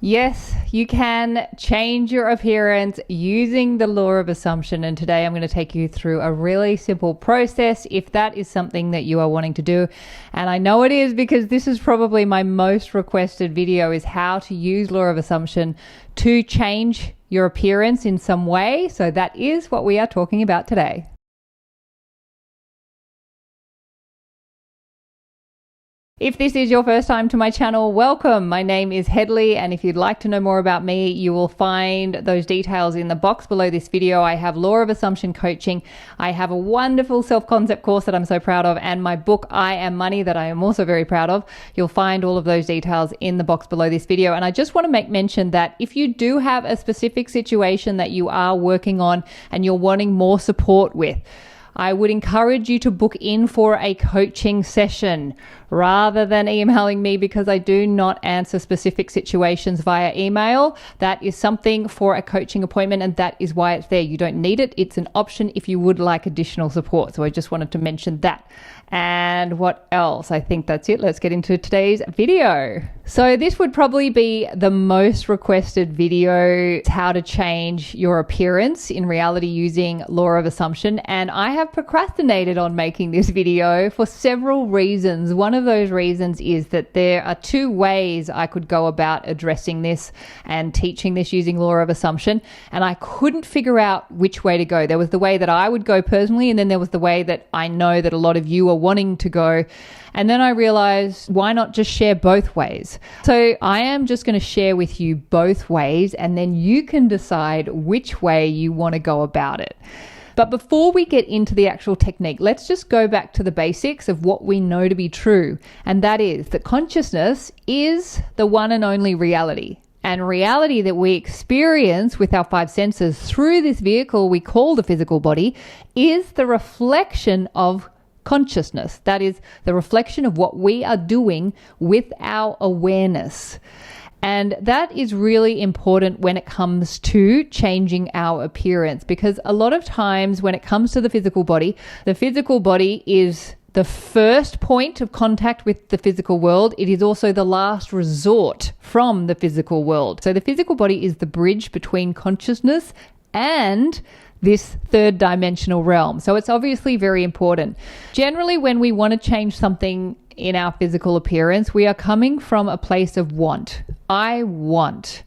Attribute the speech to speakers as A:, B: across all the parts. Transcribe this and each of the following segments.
A: Yes, you can change your appearance using the law of assumption, and today I'm going to take you through a really simple process if that is something that you are wanting to do. And I know it is because this is probably my most requested video, is how to use law of assumption to change your appearance in some way. So that is what we are talking about today. If this is your first time to my channel, welcome. My name is Hedley, and if you'd like to know more about me, you will find those details in the box below this video. I have law of assumption coaching. I have a wonderful self-concept course that I'm so proud of, and my book, I Am Money, that I am also very proud of. You'll find all of those details in the box below this video. And I just want to make mention that if you do have a specific situation that you are working on and you're wanting more support with, I would encourage you to book in for a coaching session rather than emailing me, because I do not answer specific situations via email. That is something for a coaching appointment, and that is why it's there. You don't need it. It's an option if you would like additional support. So I just wanted to mention that. And what else? I think that's it. Let's get into today's video. So this would probably be the most requested video, how to change your appearance in reality using law of assumption. And I have procrastinated on making this video for several reasons. One of those reasons is that there are two ways I could go about addressing this and teaching this using law of assumption, and I couldn't figure out which way to go. There was the way that I would go personally, and then there was the way that I know that a lot of you are wanting to go. And then I realized, why not just share both ways? So I am just going to share with you both ways, and then you can decide which way you want to go about it. But before we get into the actual technique, let's just go back to the basics of what we know to be true. And that is that consciousness is the one and only reality. And reality that we experience with our five senses through this vehicle we call the physical body is the reflection of consciousness. That is the reflection of what we are doing with our awareness. And that is really important when it comes to changing our appearance, because a lot of times when it comes to the physical body is the first point of contact with the physical world. It is also the last resort from the physical world. So the physical body is the bridge between consciousness and this third dimensional realm. So it's obviously very important. Generally, when we want to change something in our physical appearance, we are coming from a place of want. I want.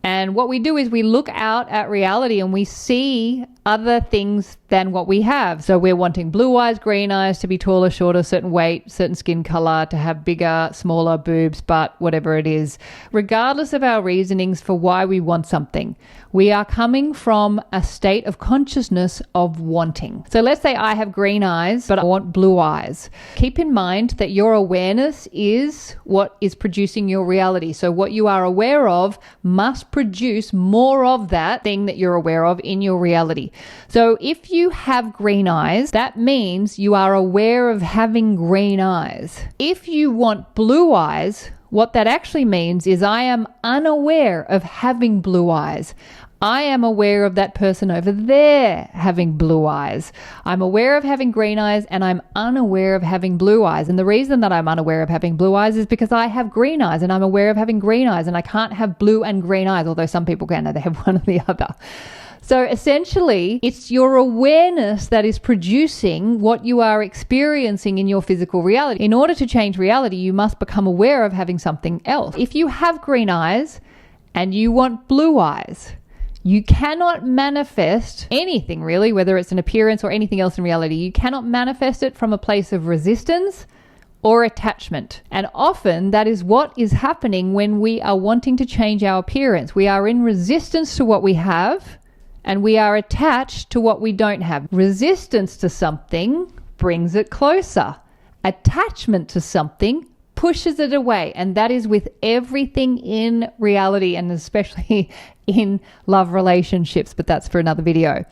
A: And what we do is we look out at reality and we see other things than what we have. So we're wanting blue eyes, green eyes, to be taller, shorter, certain weight, certain skin color, to have bigger, smaller boobs, butt, whatever it is. Regardless of our reasonings for why we want something, we are coming from a state of consciousness of wanting. So let's say I have green eyes, but I want blue eyes. Keep in mind that your awareness is what is producing your reality. So what you are aware of must produce more of that thing that you're aware of in your reality. So if you have green eyes, that means you are aware of having green eyes. If you want blue eyes, what that actually means is I am unaware of having blue eyes. I am aware of that person over there having blue eyes. I'm aware of having green eyes, and I'm unaware of having blue eyes. And the reason that I'm unaware of having blue eyes is because I have green eyes, and I'm aware of having green eyes, and I can't have blue and green eyes, although some people can, they have one or the other. So essentially, it's your awareness that is producing what you are experiencing in your physical reality. In order to change reality, you must become aware of having something else. If you have green eyes and you want blue eyes, you cannot manifest anything really, whether it's an appearance or anything else in reality. You cannot manifest it from a place of resistance or attachment. And often that is what is happening when we are wanting to change our appearance. We are in resistance to what we have, and we are attached to what we don't have. Resistance to something brings it closer. Attachment to something pushes it away. And that is with everything in reality, and especially in love relationships, but that's for another video.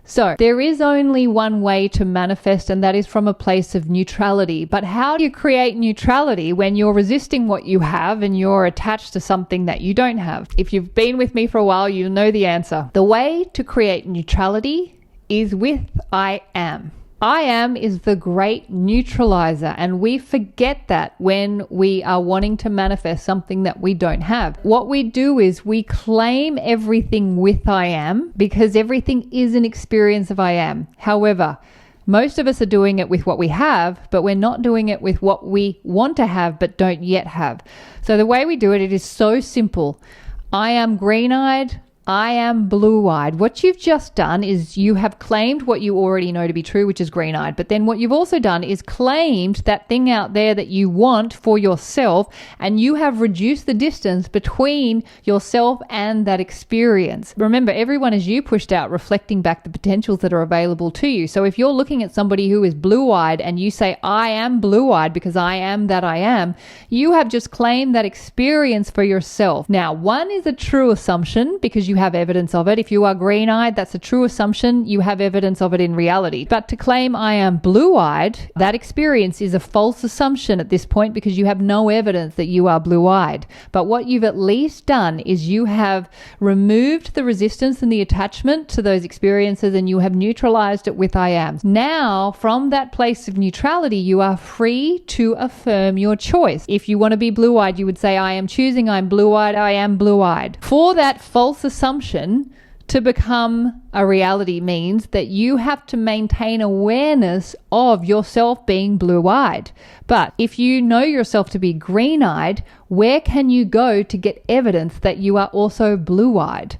A: So there is only one way to manifest, and that is from a place of neutrality. But how do you create neutrality when you're resisting what you have and you're attached to something that you don't have? If you've been with me for a while, you know the answer. The way to create neutrality is with I am. I am is the great neutralizer, and we forget that when we are wanting to manifest something that we don't have. What we do is we claim everything with I am, because everything is an experience of I am. However, most of us are doing it with what we have, but we're not doing it with what we want to have but don't yet have. So the way we do it, it is so simple. I am green-eyed. I am blue-eyed. What you've just done is you have claimed what you already know to be true, which is green-eyed. But then what you've also done is claimed that thing out there that you want for yourself, and you have reduced the distance between yourself and that experience. Remember, everyone is you pushed out, reflecting back the potentials that are available to you. So if you're looking at somebody who is blue-eyed and you say, I am blue-eyed because I am that I am, you have just claimed that experience for yourself. Now, one is a true assumption because you have evidence of it. If you are green-eyed, that's a true assumption. You have evidence of it in reality. But to claim I am blue-eyed, that experience is a false assumption at this point because you have no evidence that you are blue-eyed. But what you've at least done is you have removed the resistance and the attachment to those experiences, and you have neutralized it with I am. Now, from that place of neutrality, you are free to affirm your choice. If you want to be blue-eyed, you would say, I am choosing, I'm blue-eyed, I am blue-eyed. For that false assumption to become a reality means that you have to maintain awareness of yourself being blue-eyed. But if you know yourself to be green-eyed, where can you go to get evidence that you are also blue-eyed?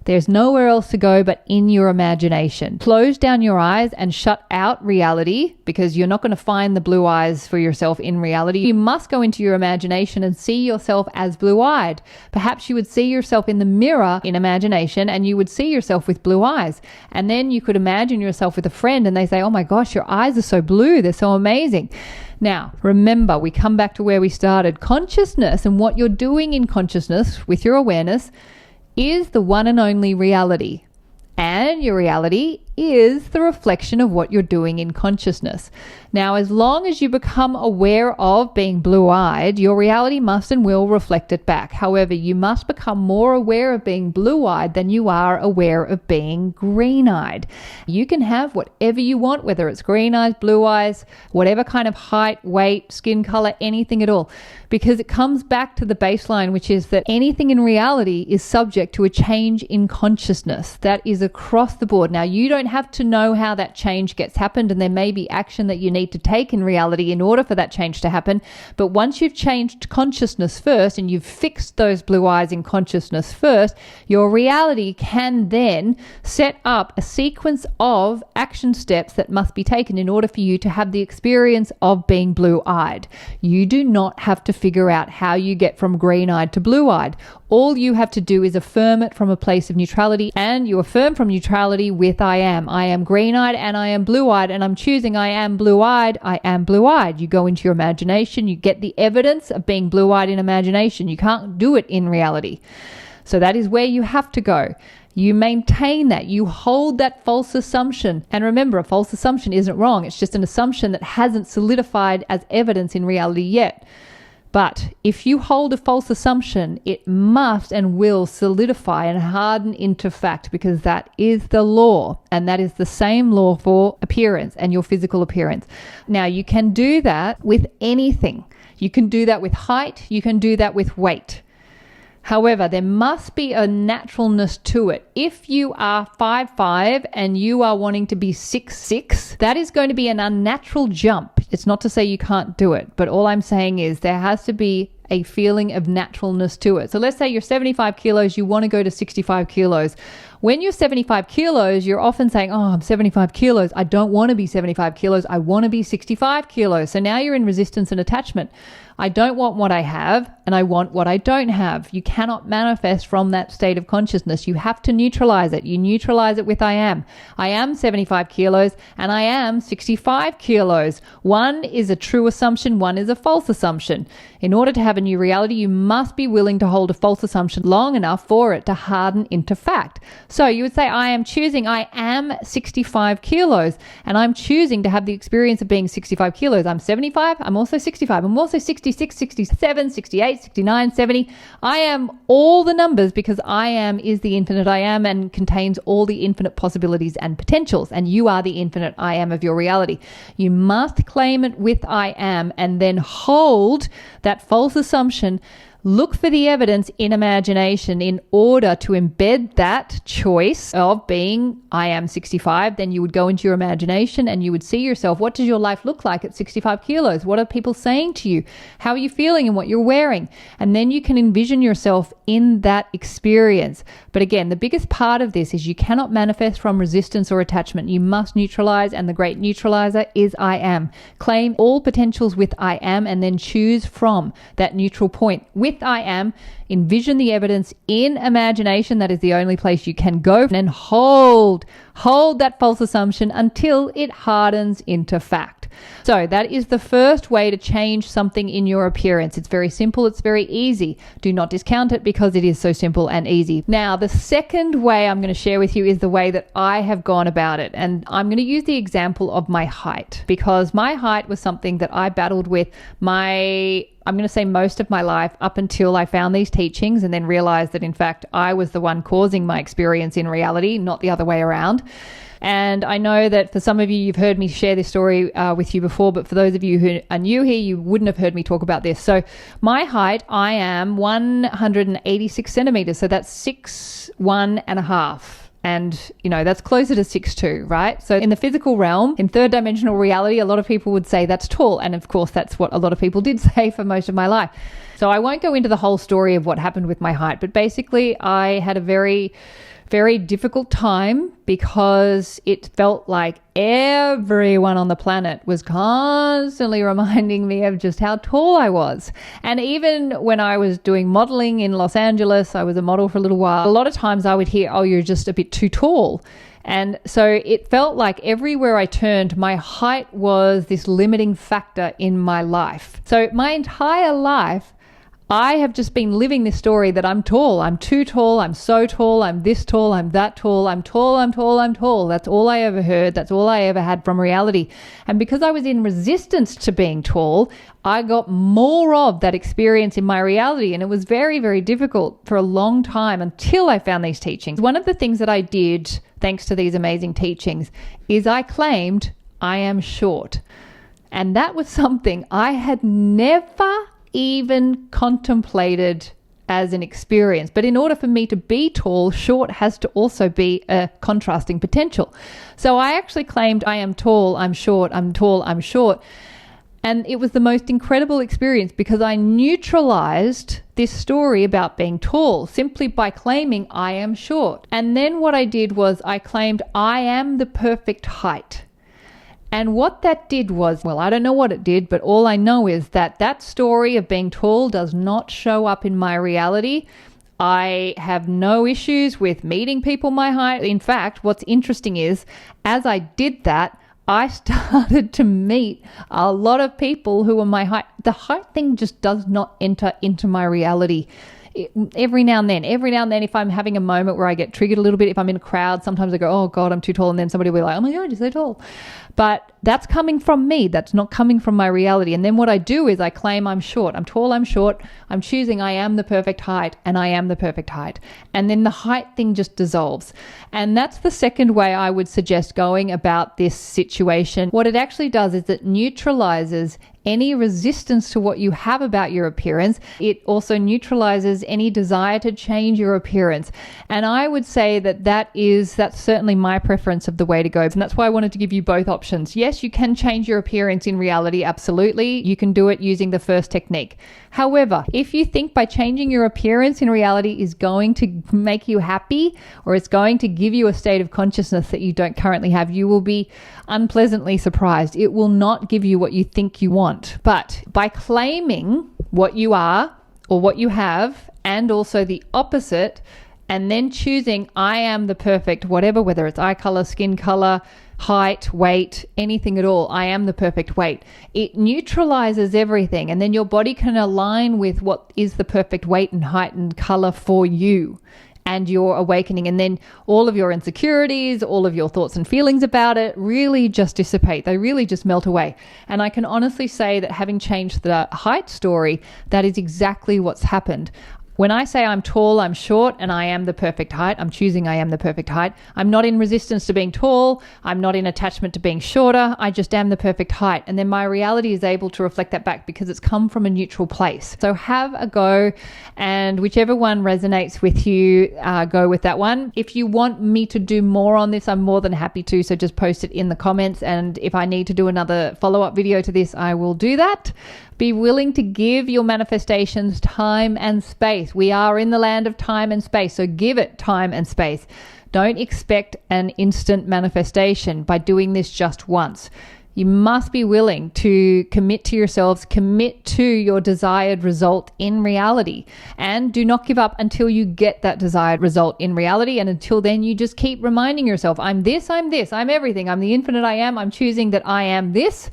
A: There's nowhere else to go but in your imagination. Close down your eyes and shut out reality, because you're not going to find the blue eyes for yourself in reality. You must go into your imagination and see yourself as blue-eyed. Perhaps you would see yourself in the mirror in imagination, and you would see yourself with blue eyes. And then you could imagine yourself with a friend and they say, oh my gosh, your eyes are so blue. They're so amazing. Now, remember, we come back to where we started. Consciousness and what you're doing in consciousness with your awareness is the one and only reality. And your reality is the reflection of what you're doing in consciousness. Now, as long as you become aware of being blue-eyed, your reality must and will reflect it back. However, you must become more aware of being blue-eyed than you are aware of being green-eyed. You can have whatever you want, whether it's green eyes, blue eyes, whatever kind of height, weight, skin color, anything at all, because it comes back to the baseline, which is that anything in reality is subject to a change in consciousness. That is across the board. Now, you don't have to know how that change gets happened, and there may be action that you need to take in reality in order for that change to happen. But once you've changed consciousness first and you've fixed those blue eyes in consciousness first, your reality can then set up a sequence of action steps that must be taken in order for you to have the experience of being blue-eyed. You do not have to figure out how you get from green-eyed to blue-eyed. All you have to do is affirm it from a place of neutrality, and you affirm from neutrality with I am. I am green-eyed and I am blue-eyed, and I'm choosing I am blue-eyed, I am blue-eyed. You go into your imagination, you get the evidence of being blue-eyed in imagination. You can't do it in reality. So that is where you have to go. You maintain that. You hold that false assumption. And remember, a false assumption isn't wrong. It's just an assumption that hasn't solidified as evidence in reality yet. But if you hold a false assumption, it must and will solidify and harden into fact, because that is the law, and that is the same law for appearance and your physical appearance. Now, you can do that with anything. You can do that with height. You can do that with weight. However, there must be a naturalness to it. If you are 5'5" and you are wanting to be 6'6", that is going to be an unnatural jump. It's not to say you can't do it, but all I'm saying is there has to be a feeling of naturalness to it. So let's say you're 75 kilos, you want to go to 65 kilos. When you're 75 kilos, you're often saying, oh, I'm 75 kilos. I don't want to be 75 kilos. I want to be 65 kilos. So now you're in resistance and attachment. I don't want what I have, and I want what I don't have. You cannot manifest from that state of consciousness. You have to neutralize it. You neutralize it with I am. I am 75 kilos and I am 65 kilos. One is a true assumption, one is a false assumption. In order to have a new reality, you must be willing to hold a false assumption long enough for it to harden into fact. So you would say, I am 65 kilos, and I'm choosing to have the experience of being 65 kilos. I'm 75. I'm also 65. I'm also 66, 67, 68, 69, 70. I am all the numbers because I am is the infinite I am and contains all the infinite possibilities and potentials. And you are the infinite I am of your reality. You must claim it with I am and then hold that false assumption. Look for the evidence in imagination in order to embed that choice of being I am 65. Then you would go into your imagination and you would see yourself. What does your life look like at 65 kilos? What are people saying to you? How are you feeling and what you're wearing? And then you can envision yourself in that experience. But again, the biggest part of this is you cannot manifest from resistance or attachment. You must neutralize, and the great neutralizer is I am. Claim all potentials with I am and then choose from that neutral point. With I am, envision the evidence in imagination. That is the only place you can go, and hold that false assumption until it hardens into fact. So that is the first way to change something in your appearance. It's very simple. It's very easy. Do not discount it because it is so simple and easy. Now, the second way I'm going to share with you is the way that I have gone about it. And I'm going to use the example of my height, because my height was something that I battled with I'm going to say most of my life up until I found these teachings and then realized that in fact I was the one causing my experience in reality, not the other way around. And I know that for some of you, you've heard me share this story with you before, but for those of you who are new here, you wouldn't have heard me talk about this. So my height, I am 186 centimeters. So that's 6'1" and a half. And, that's closer to 6'2", right? So in the physical realm, in third dimensional reality, a lot of people would say that's tall. And of course, that's what a lot of people did say for most of my life. So I won't go into the whole story of what happened with my height, but basically I had a very, very difficult time because it felt like everyone on the planet was constantly reminding me of just how tall I was. And even when I was doing modeling in Los Angeles, I was a model for a little while, a lot of times I would hear, oh, you're just a bit too tall. And so it felt like everywhere I turned, my height was this limiting factor in my life. So my entire life, I have just been living this story that I'm tall, I'm too tall, I'm so tall, I'm this tall, I'm that tall, I'm tall, I'm tall, I'm tall. That's all I ever heard. That's all I ever had from reality. And because I was in resistance to being tall, I got more of that experience in my reality. And it was very, very difficult for a long time until I found these teachings. One of the things that I did, thanks to these amazing teachings, is I claimed I am short. And that was something I had never even contemplated as an experience. But in order for me to be tall, short has to also be a contrasting potential. So I actually claimed I am tall, I'm short, I'm tall, I'm short. And it was the most incredible experience because I neutralized this story about being tall simply by claiming I am short. And then what I did was I claimed I am the perfect height. And what that did was, well, I don't know what it did, but all I know is that story of being tall does not show up in my reality. I have no issues with meeting people my height. In fact, what's interesting is, as I did that, I started to meet a lot of people who are my height. The height thing just does not enter into my reality. Every now and then, if I'm having a moment where I get triggered a little bit, if I'm in a crowd, sometimes I go, oh God, I'm too tall. And then somebody will be like, oh my God, you're so tall. But that's coming from me. That's not coming from my reality. And then what I do is I claim I'm short. I'm tall, I'm short. I'm choosing I am the perfect height and I am the perfect height. And then the height thing just dissolves. And that's the second way I would suggest going about this situation. What it actually does is it neutralizes any resistance to what you have about your appearance. It also neutralizes any desire to change your appearance. And I would say that's certainly my preference of the way to go. And that's why I wanted to give you both options. Yes, you can change your appearance in reality. Absolutely. You can do it using the first technique. However, if you think by changing your appearance in reality is going to make you happy, or it's going to give you a state of consciousness that you don't currently have, you will be unpleasantly surprised. It will not give you what you think you want. But by claiming what you are or what you have, and also the opposite, and then choosing I am the perfect whatever, whether it's eye color, skin color, height, weight, anything at all, I am the perfect weight. It neutralizes everything, and then your body can align with what is the perfect weight and height and color for you. and your awakening. And then all of your insecurities, all of your thoughts and feelings about it really just dissipate. They really just melt away. And I can honestly say that having changed the height story, that is exactly what's happened. When I say I'm tall, I'm short, and I am the perfect height, I'm choosing I am the perfect height. I'm not in resistance to being tall. I'm not in attachment to being shorter. I just am the perfect height. And then my reality is able to reflect that back because it's come from a neutral place. So have a go, and whichever one resonates with you, go with that one. If you want me to do more on this, I'm more than happy to. So just post it in the comments. And if I need to do another follow-up video to this, I will do that. Be willing to give your manifestations time and space. We are in the land of time and space, so give it time and space. Don't expect an instant manifestation by doing this just once. You must be willing to commit to yourselves, commit to your desired result in reality, and do not give up until you get that desired result in reality. And until then, you just keep reminding yourself, I'm this, I'm everything, I'm the infinite I am, I'm choosing that I am this.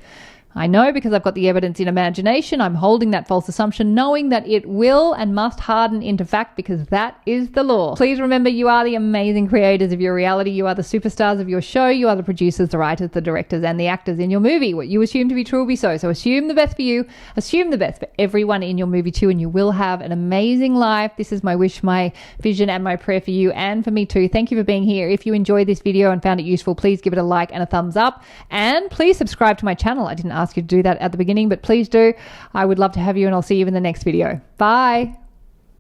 A: I know because I've got the evidence in imagination. I'm holding that false assumption, knowing that it will and must harden into fact because that is the law. Please remember, you are the amazing creators of your reality. You are the superstars of your show. You are the producers, the writers, the directors, and the actors in your movie. What you assume to be true will be so. So assume the best for you. Assume the best for everyone in your movie too, and you will have an amazing life. This is my wish, my vision, and my prayer for you and for me too. Thank you for being here. If you enjoyed this video and found it useful, please give it a like and a thumbs up. And please subscribe to my channel. I didn't ask you to do that at the beginning, but please do. I would love to have you, and I'll see you in the next video. Bye.